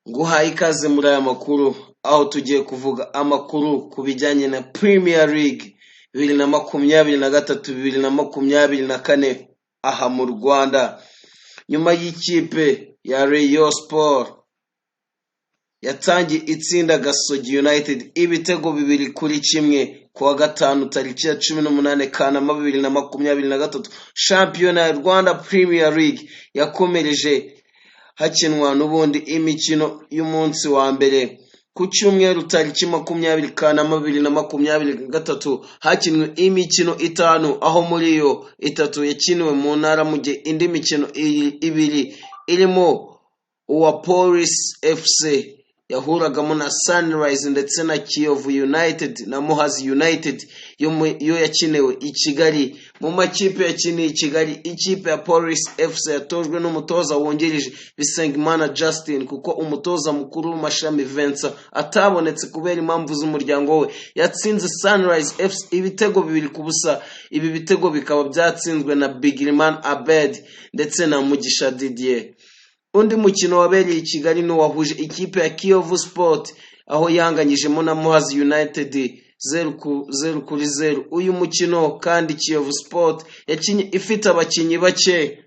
Nguhaye ikaze muri aya makuru aho tugiye kuvuga amakuru ku bijyanye na Premier League 2023 2024 aha mu Rwanda. Nyuma y'ikipe ya Rayon Sport yatangiye itsinda Gasogi United ibitego 2-1 kuwa gatanu tariki ya 18 Kanama 2023. Shampiyona ya Rwanda Premier League yakomereje hakinwa n'ubundi imikino y'umunsi wa mbere. Ku cyumweru tariki 20 Kanama 2023 hakinwe imikino 5 aho muri yo 3 yakiniwe mu ntara mu gihe indi mikino 2 irimo uwa Police FC yahuragamo na Sunrise ndetse na Kiyovu United na Muhazi United yo yakinewe i Kigali. Mu makipe yakiniye i Kigali, ikipe ya Police FC yatojwe n'umutoza wungirije Bisengimana Justin kuko umutoza mukuru w'amashami Vincent atabonetse kubera impamvu z'umuryango we. Yatsinze Sunrise FC ibitego 2-0. Ibi bitego bikaba byatsinzwe na Bigirman Abed ndetse na Mugisha Didier. Undi mukino wabereye i Kigali no wahuje ikipe ya Kiyovu Sport aho yanganyijemo na Muhazi United 0-0. Uyu mukino kandi Kiyovu Sport yakinye ifite abakinyi bake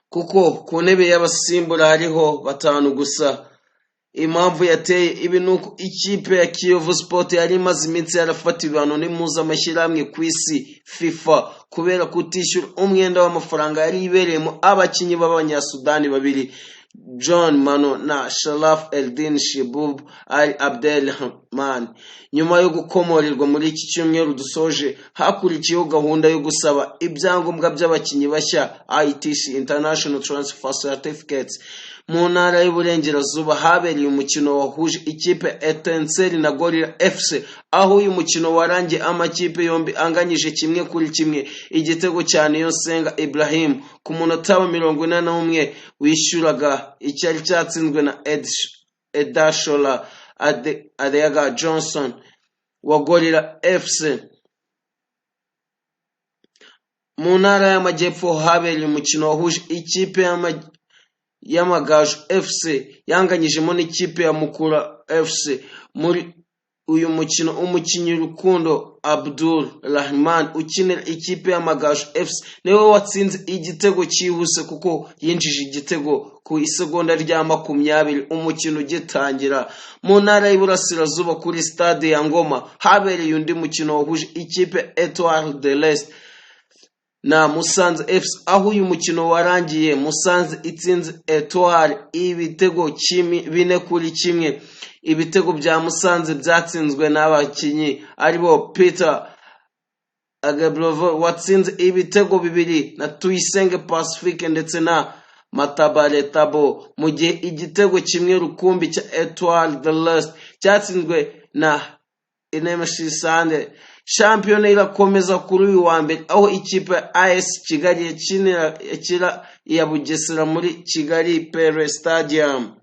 kuko ku ntebe y'abasimbura hariho 5 gusa. Impamvu yateye ibi nuko ikipe ya Kiyovu Sport yari imaze iminsi yarafata ibihano n'impuzamashyirahamwe ku isi FIFA kubera kutishyura umwenda w'amafaranga yari ibereyemo abakinyi b'abanyasudani 2, John Mano na Sharaf Eldin Shibub Ali Abdelrahman. Nyuma yo gukomorerwa muri iki cyumweru dusoje, hakurikiyeho gahunda yo gusaba ibyangombwa by'abakinyi bashya ITC International Transfer Certificates. Mu ntara y'Uburengerazuba habereye umukino wahuje ikipe Etincelle na Gorilla FC aho uyu mukino warangiye amakipe yombi anganyije 1-1. Igitego cya Niyonsenga Ibrahim ku munota wa 41 wishyuraga icyari cyatsinzwe na Edashola Adeyaga Johnson wa Gorilla FC. Mu ntara y'Amajyepfo habereye umukino wahuje ikipe y'Amagaju FC yanganyijemo n'ikipe ya Mukura FC. Muri uyu mukino umukinyi Rukundo Abdul Rahman ukinira ikipe y'Amagaju FC niwe watsinze igitego cyihuse kuko yinjije igitego ku isegonda rya 20 umukino ugitangira. Mu ntara y'Iburasirazuba kuri stade ya Ngoma habereye undi mukino wahuje ikipe Etoile de l'Est na Musanze FC aho uyu mukino warangiye Musanze itsinze Etoile ibitego 4-1. Ibitego bya Musanze byatsinzwe n'abakinyi aribo Peter Agabrovo watsinze ibitego 2 na Tuyisenge Pacifique ndetse na Matabale Tabo, mu gihe igitego 1 rukumbi cya Etoile de l'Est cyatsinzwe na Inemeshisande. Shampiyona irakomeza kuri uyu wa mbere aho ikipe AS Kigali yakira iya Bugesera muri Kigali Pele Stadium.